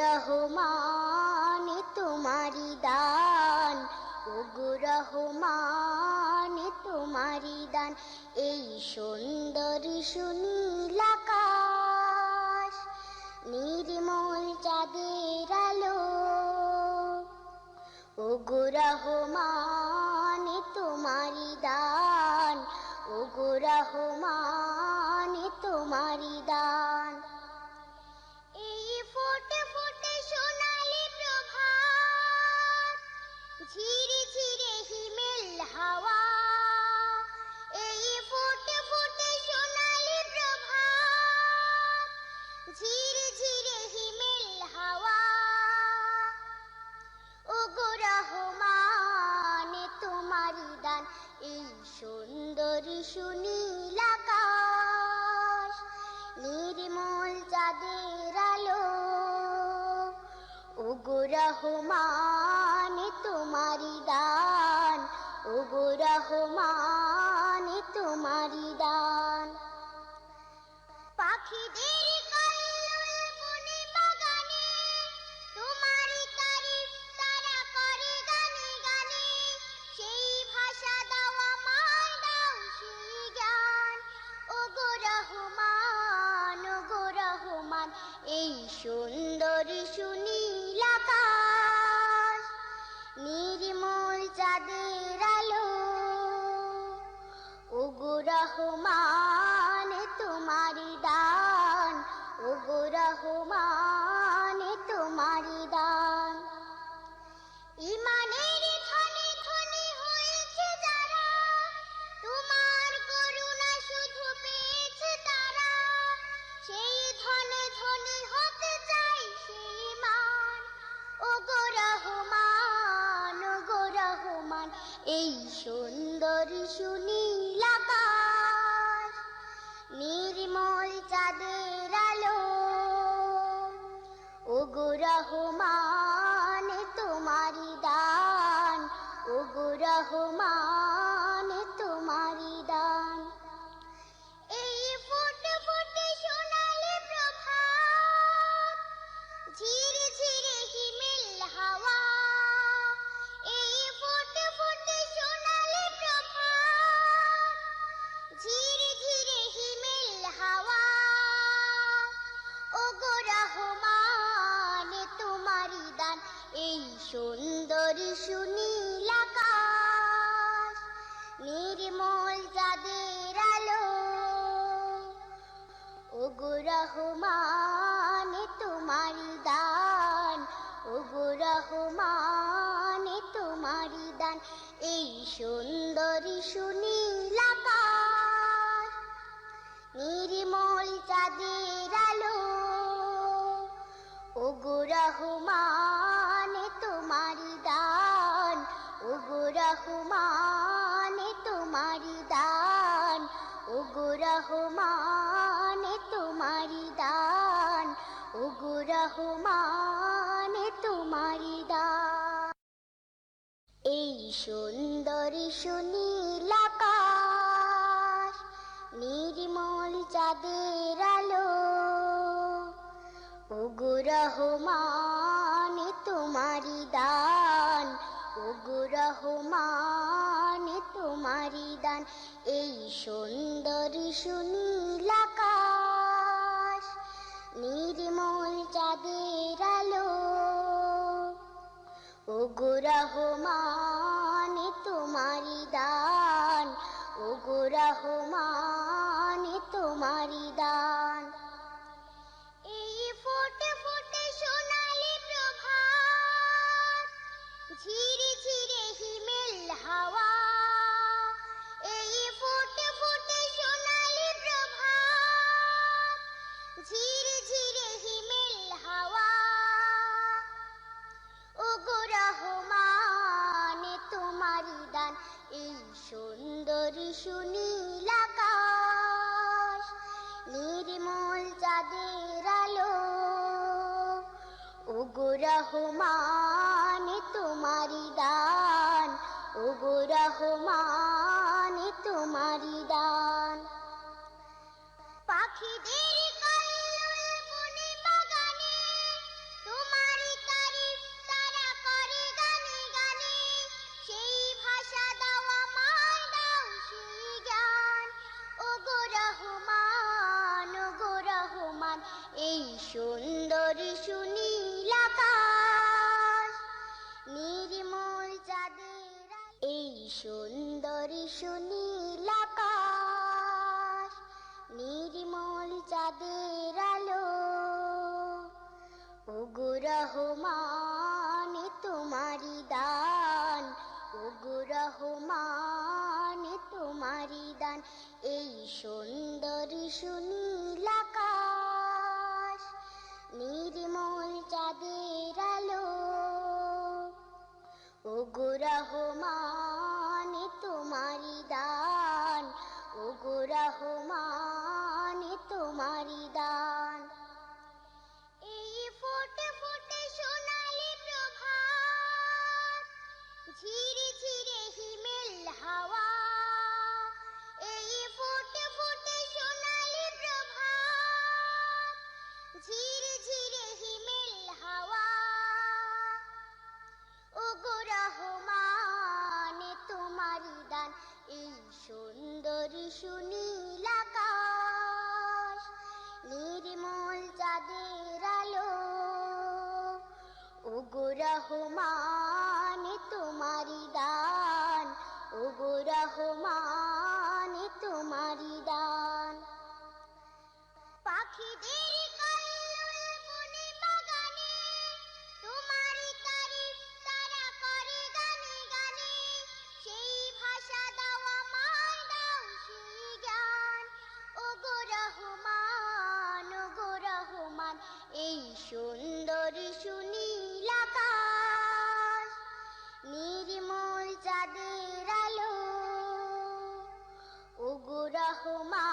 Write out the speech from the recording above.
রহমান তোমারি দান, ওগো রহমান তোমারি দান। এই সুন্দর সুনীল আকাশ, নির্মল চাঁদের আলো, ওগো রহমান তোমারি দান, ওগো রহমান তোমারি দান। এই ফোটে ফোটে সোনালি প্রভাত, ঝিরে ঝিরে হিমেল হাওয়া। এই ফোটে ফোটে সোনালি প্রভাত, ঝিরে ঝিরে হিমেল হাওয়া। ওগো রহমান তোমারি দান, এই সুন্দর সুনীল আকাশ, নির্মল চাঁদের আলো, ওগো রহমান তোমারি দান, ওগো রহমান তোমারি দান। পাখিদের কল্লোল বনে বাগানে, তোমারি তারিফ তারা করে গানে গানে। সেই ভাষা দাও আমায়, দাও সেই জ্ঞান, ওগো রহমান, ওগো রহমান। এই সুন্দর সুনীল আকাশ, নির্মল চাঁদের আলো, ওগো রহমান তোমারি দান, ওগো রহমান তোমারি দান। ইমানের ধনে ধনে হয়েছে যারা, তোমার করুণা শুধু পেয়েছে তারা। সেই ধনে ধনে হতে চাই সেই মান, ওগো রহমান, ওগো রহমান। এই সুন্দর সুনীল আকাশ, নির্মল চাঁদের আলো, ওগো রহমান তোমারি দান, ওগো রহমান তোমারি দান। এই ফোটে ফোটে সোনালি প্রভাত, ঝিরে ঝিরে হিমেল হাওয়া। এই ফোটে ফোটে সোনালি প্রভাত, ঝিরে ঝিরে হিমেল হাওয়া। ওগো রহমান তোমারি দান, এই সুন্দর সুনীল আকাশ, নির্মল চাঁদের আলো, ওগো রহমান তোমারি দান, ওগো রহমান তোমারি দান। এই সুন্দর সুনীল আকাশ, নির্মল চাঁদের আলো, ওগো রহমান তোমারি দান, ওগো রহমান তোমারি দান, ওগো রহমান তোমারি দান, ওগো রহমান তোমারি দান। এই সুন্দর সুনীল আকাশ, নির্মল চাঁদের আলো, ওগো রহমান তোমারি দান, ওগো রহমান তোমারি দান। এই সুন্দর সুনীল আকাশ, নির্মল চাঁদের আলো, ওগো রহমান তোমারি দান, ওগো রহমান তোমারি দান। এই ফোটে ফোটে সোনালি প্রভাত, ঝিরে ঝিরে হিমেল হাওয়া। এই ফোটে ফোটে সোনালি প্রভাত, ঝিরে ঝিরে হিমেল হাওয়া। ওগো রহমান তোমারি দান, এই সুন্দর সুনীল আকাশ, নির্মল চাঁদের আলো, ওগো রহমান তোমারি দান, ওগো রহমান তোমারি দান। পাখিদের কল্লোল বনে বাগানে, তোমার এই সুন্দর সুনীল আকাশ, নির্মল চাঁদের এই সুন্দর সুনীল আকাশ, নির্মল চাঁদের আলো। ওগো রহমান তোমারি দান, ওগো রহমান তোমারি দান, এই সুন্দর সুনীল আকাশ, নির্মল চাঁদের আলো। ওগো রহমান তোমারি দান, ওগো রহমান তোমারি দান। এই ফোটে ফোটে সোনালি প্রভাত, ঝিরে ঝিরে হিমেল হাওয়া। এই ফোটে ফোটে সোনালি প্রভাত, ঝিরে ঝিরে হিমেল হাওয়া। ওগো রহমান তোমারি দান, এই সুন্দর সুনীল আকাশ, নির্মল চাঁদের আলো। ওগো রহমান তোমারি দান, ওগো রহমান তোমারি দান। পাখিদের কল্লোল বনে বাগানে, তোমারি তারিফ তারা করে গানে গানে। সেই ভাষা দাও আমায়, দাও সেই জ্ঞান। ওগো রহমান, ওগো রহমান, এই সুন্দর সুনীল আকাশ, নির্মল চাঁদের আলো। ওগো রহমান।